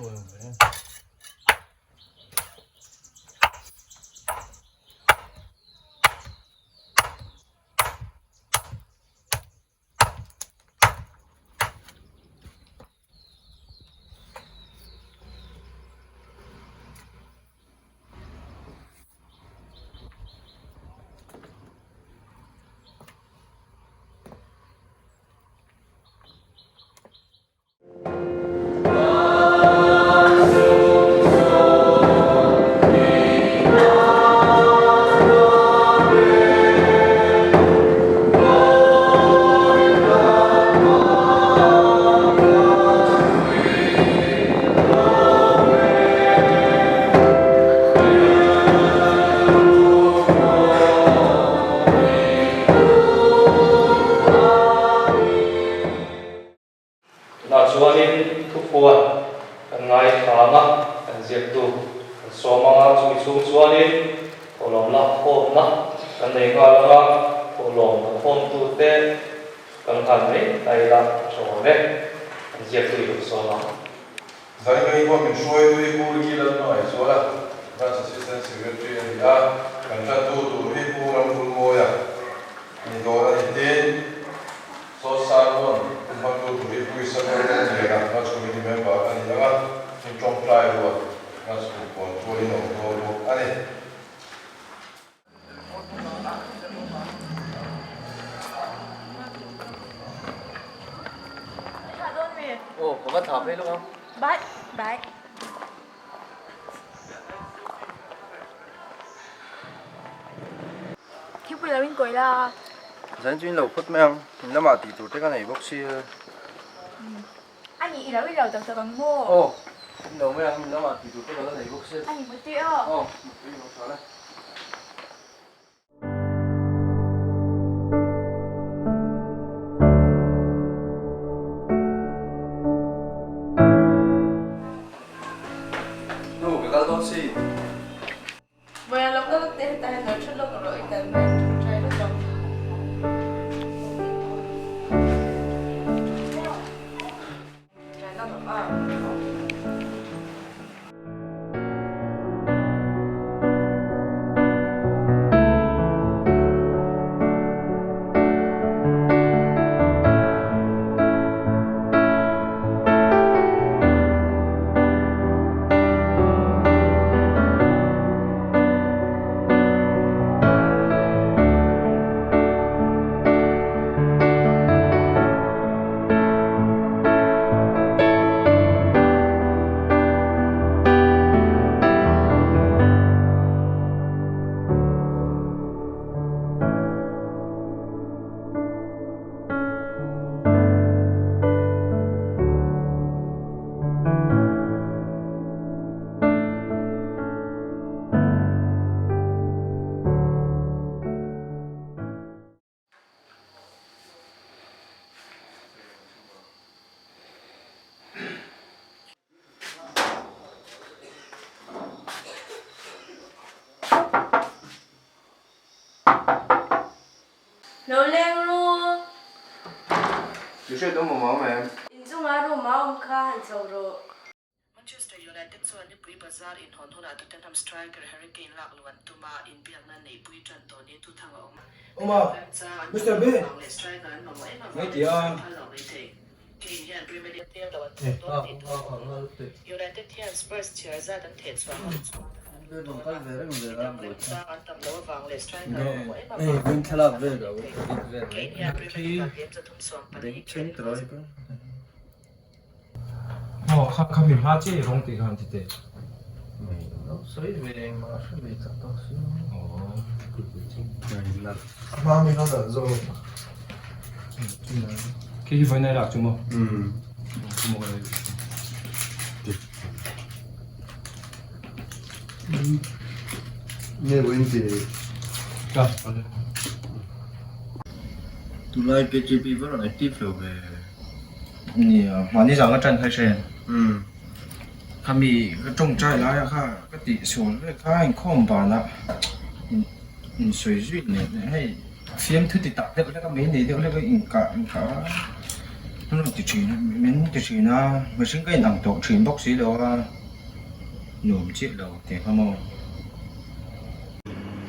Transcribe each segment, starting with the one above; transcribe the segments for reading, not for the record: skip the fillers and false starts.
좋아요. 네. Na chuanin thupuan kan ngai thama kan ziak tu kan somanga chumi chung chuanin tholom la khom na kan nei nga langa tholom na khom tu te kan kan nei tai la chome kan ziak tu yu soma Zai ngai ko min shoi tu ku ki la no ai so la Vice Assistant Secretary ya kan ta tu hi ku ram ful mo ya ni do ra ni tin so sa no ma tu hi ku sa no ni ga na committee member ani la ni chong try wo na su ko to ni no do ani Ồ, có bắt thập đấy đúng không? Bắt, bắt. Khi bây giờ mình quay là Dân chuyên lầu phút mấy không? Mình làm tí tổ cái này bốc xì. anh nghĩ là bây giờ tập bằng mô. Ồ, đầu mấy anh mình làm tí tổ cái này bốc xì. Anh nghĩ một tiêu. Ồ, một tí nó xóa này. Đủ cái các bốc xì. Bây giờ lúc đó lúc đấy ta nói chút lúc rồi ta mình trai nó trong. Trai nó bảo Nấu lên luôn. Chú sẽ đúng một món mà em. In chung á rồi mà ông khá hẳn sầu rồi. Manchester United chuan ni pui bazar in hon hona Tottenham striker Hurricane lak luan tuma in biak na nei pui tran to ni tu thang om. Oma, Mr. B. Mấy chị ơi. United hian Spurs chiar za dan the chuan. Bên đồng cách về đấy còn về làm rồi. Sa an tam lo wang le striker mo e ma. Bên khai làm về rồi. Kane hian Premier League game za thum swang pa ni. Trên rồi cơ. 카페 화제 롱띠 한테 Sấy về mà sẽ về chắc tao xíu. Này là 마음이 하나 좀 케이크 바이나리 악주모 주모가 nghe bên thì 자 tụi này KGB vẫn là tiếp rồi về. 你往你找个站开始， 他มีก็จงใจแล้วอะค่ะก็ติชวนเลยค่ะให้ข้อมบานละ水域เนี่ยให้เสียมทุติตัดเด็กแล้วก็มีนี่เด็กแล้วก็อิงกะ nó chỉ mình chỉ na mình sinh cái nặng tổ chuyển bốc xí đâu à nhuộm chết đâu thì không mau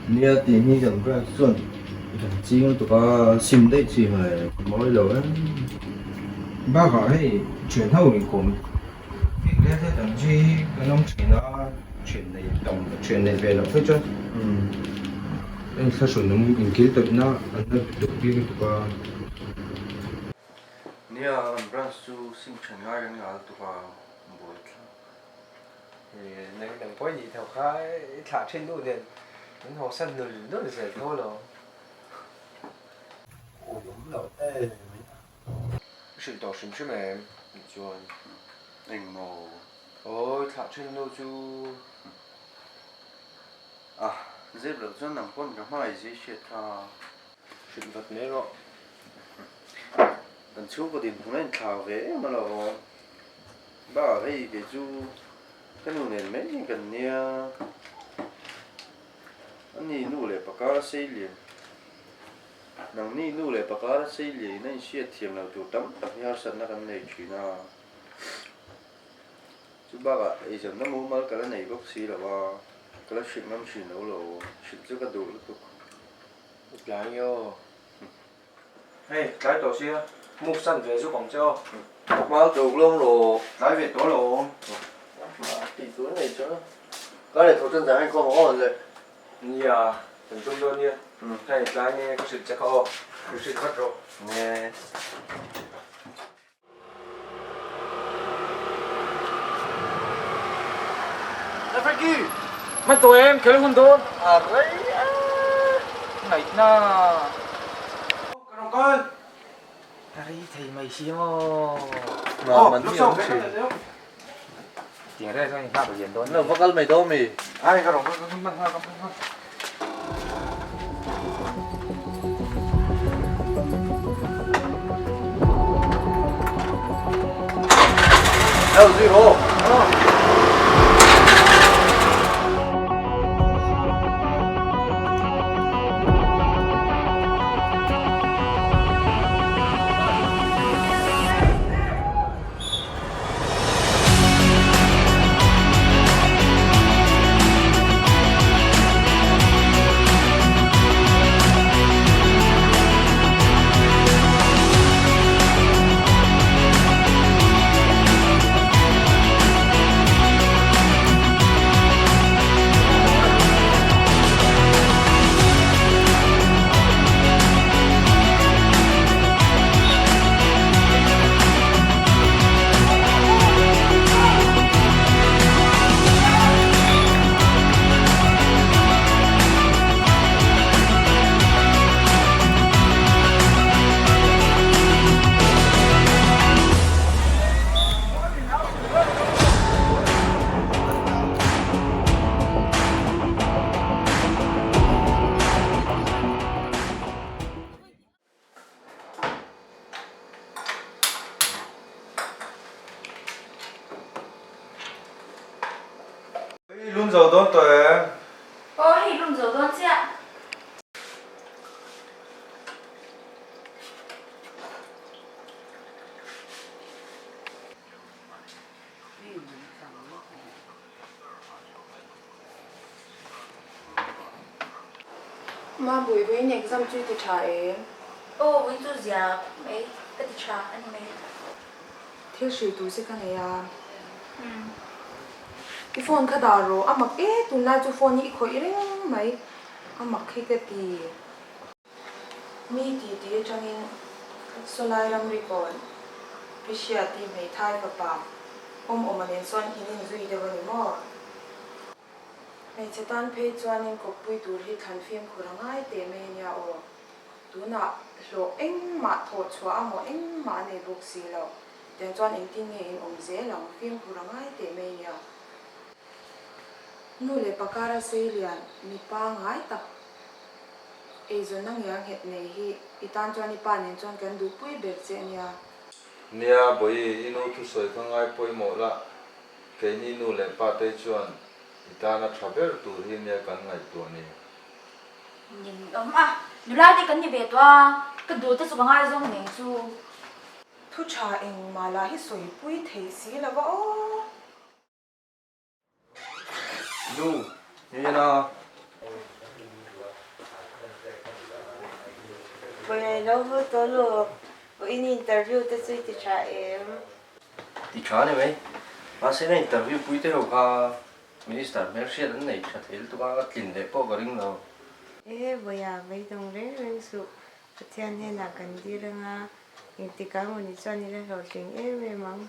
nia thì như rằng cái xuân chỉ có tụi có sim đấy chỉ là mỗi lỗi ba gọi hay chuyển hậu thì cũng việc đấy thế thậm chí cái nông chỉ nó chuyển này đồng chuyển này về nó phải cho anh sao sửa nó mình kỹ thuật nó anh nó được biết tụi có nia branch su sim chuyển ngay cái nào tụi có buổi thì nếu đừng có gì theo khai thả trên đôi điện những hồ sân rồi rất là dễ thôi rồi sự tỏ sinh chứ mẹ rồi anh mồ ôi thả trên đôi chú à dễ được cho nằm con cái mai dễ chết à chuyện vật nấy rồi lần trước có điểm không nên thảo về mà là ba cái chú cái nụ nền mấy gần như anh đi nụ lệ bạc cá xây liền nằng đi nụ lệ bạc cá xây liền nên sẽ thiềm nào tụ tắm tập nhau sân nó gần này chỉ na chú ba cái ấy giờ nó mua mal cái này bốc xí là ba cái là chuyện năm chuyện đâu rồi chuyện trước cái đồ lúc lại vô hey cái tổ xia mục sân về giúp bóng cho bao đồ luôn rồi lại về tối rồi thì tối này cho cái này thổ chân dài con ngon rồi nhà từng trung đơn nha hay cái nghe có sự chắc ho có sự phát rồi nè Frankie mấy tụi em kêu con đôn à đấy này na con con đây thầy mày xí mà mình lúc sau cái này tiền đây thôi khác gì đó nó vắt mày đâu mày ai cái rồi con mang con đâu gì rồi luôn rồi đó tụi em Ôi thì luôn rồi con chị ạ. Mà buổi với nhạc dăm chui thì trả em Ô với chú già mấy cái thì trả anh mấy. thiếu sự tú sẽ cái này à cái phone khá đào rồi à mặc tu na chú phone như khối đấy mấy à mặc khi cái gì mi thì trong in số này làm gì còn cái gì thì mấy thay và bà anh nên son hình như duy đều vậy mà mấy chế tan phê cho anh có bùi tu thì thành phim của thằng ai để mấy nhà ô tu na lo anh mà thọ chua anh mà này bốc xì lo tiếng cho anh tin nghe dễ lòng phim của thằng ai để mấy nhà nu le pakara se lian mi pa ngai ta e zo nang yang het nei hi itan chani pa nen chon kan du pui ber che nia nia boi inu thu soi khangai poi mo la ke ni nu le pa te chuan itana thaber tu hi nia kan ngai tu ni nhìn ấm à nếu lại thì cần như vậy toa cái đồ tết số bằng ai giống này chú thu cha eng mala hi soi pui thei si la wa o lu ye na Vậy đâu có tối lúc in interview tới suy thì trả em. thì chán này mấy mà sẽ này interview bùi thế đâu cả minister Mercia đến này chắc thế tụi ba tiền để có cái riêng đâu Ê, bây giờ bây đồng đấy lên sự thiên hay là cần đi ra nga in thì cả một những chuyện như thế rồi chính em em mong.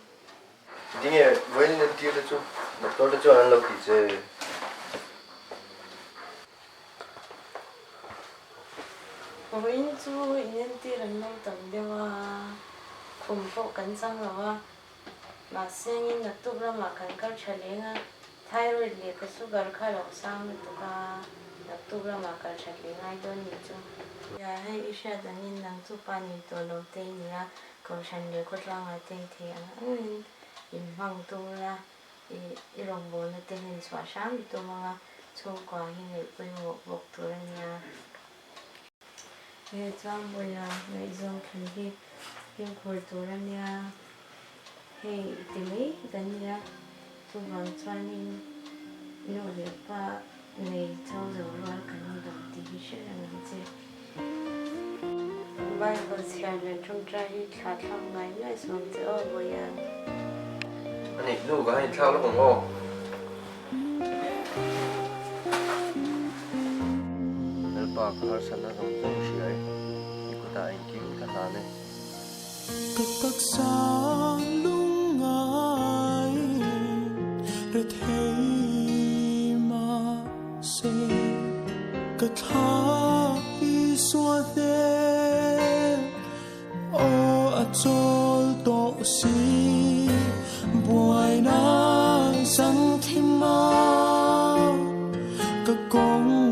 thì nghe với nên tiêu được chứ mà tôi đã cho anh lâu thì chơi Ôi in chú in thì là nông tầm đều cùng phụ cắn răng rồi mà xem in là tụi mà cần các trẻ lên á thay rồi để cái số gần khai lọc sang được tụi là tụi mà cần trẻ lên ngay đơn như chú ya hay ít ra đàn in năng tụi bạn in tụi lâu tây nha cầu sản để có ra ngay tây thì anh in vang tụi là i lòng buồn là tình hình xóa sáng tụi mà chung qua hình người quay một tụi nha nghe trang bây giờ ngày dùng khi khi khởi tụ ra nha hay tìm ấy gần nha tụ bằng cho nên nỗ lực và ngày sau rồi lo cái gì đó thì sẽ là làm gì bây giờ sẽ là trong trái khát lòng ngày ngày sống giữa bây giờ anh ấy đâu có hay sao nó cũng ngon bà khởi sẵn là giống giống gì ấy nhưng có tại anh cứu thật là này cất tắc sáng lung ngài để thấy mà sẽ cất tháp y xóa đê ô à trôi tổ si buổi nắng sáng thêm mau cất con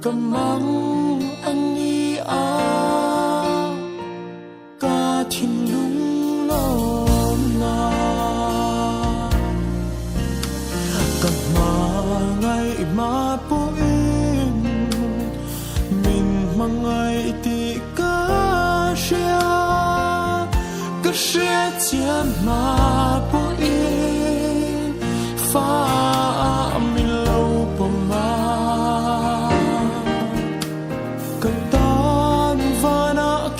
Kamang anh đi cả thiên lung lo na Kamang ngày mà bố in mình mang ngày thì cả xe chia mà bố in pha mình lâu bố mà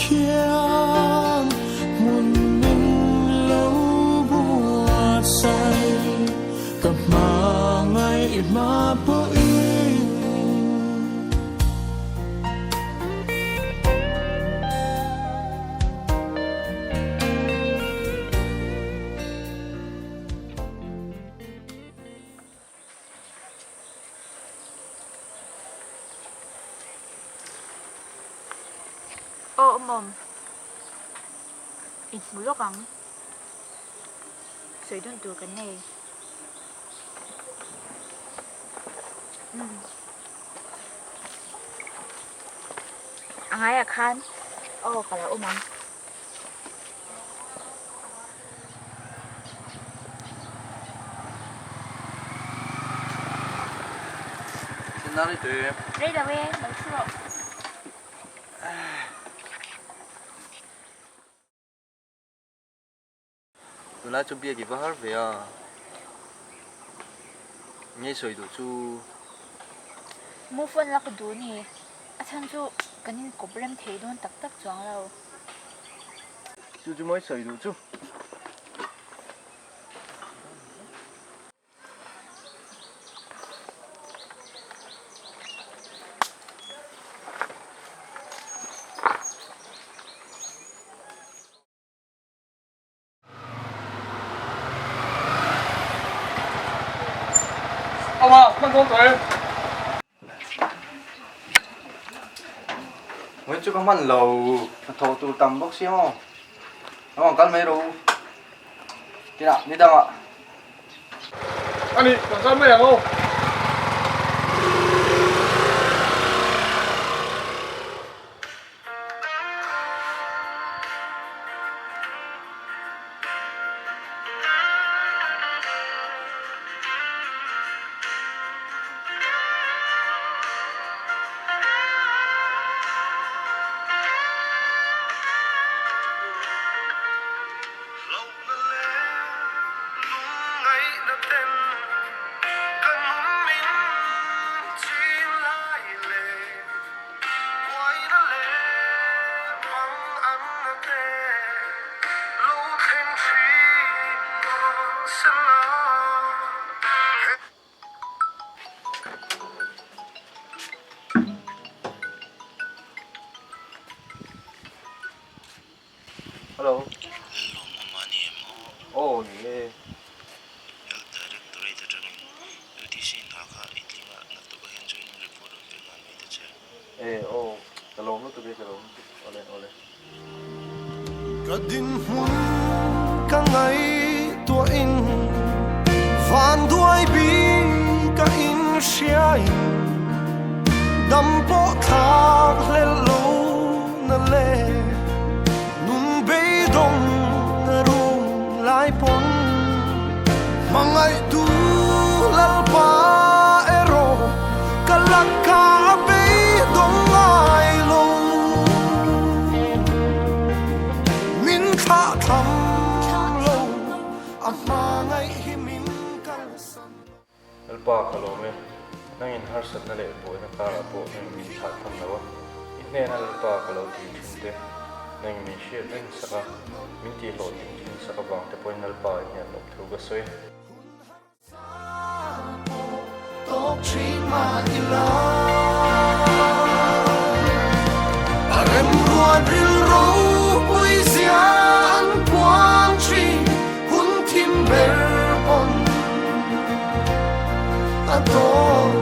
kian mun min lâu buat say gặp mà ngày mà bố in Ô mồm ít mũi lóc lắm sấy đơn từ cái này ai à khan ô cả là ôm mắm xin nói đi tụi em đây là em nói chưa tụi nó chuẩn bị cái vở về à nghe sợi đồ chú mua phân là cái đồ này à thằng chú cái này có bơm thấy luôn tắc tắc choáng đâu chú mới sợi đồ chú ông ạ, mang con của em. Mới chú có mặn lầu thầu tụ tầm bốc xí không? Nó còn cắt mấy đâu? Đi nào, đi đâu ạ? Anh đi, còn sao mẹ không? Hello. Oh, yeah. Oh, kalong nó tụi kalong. Ole. Kadin hun ka ngai tua in van duai bi ka in siai dam po thak le lo na le nun be dong na rung lai pon mangai tu lal pa ero kalaka be dong ai lo min kha tham lo amma ngai hi min kal san Alpa kalome. Nang in har sat na le po na kara po nang min tha tham lawa. Inne na alpa kalo ti thinte. Nang min share nang saka min ti lo tin thin saka bang te point alpa nya lok thu ga soi. Tok tri ma ila Arem ruan ril ro pui zian quang tri hun tim ber pon Adon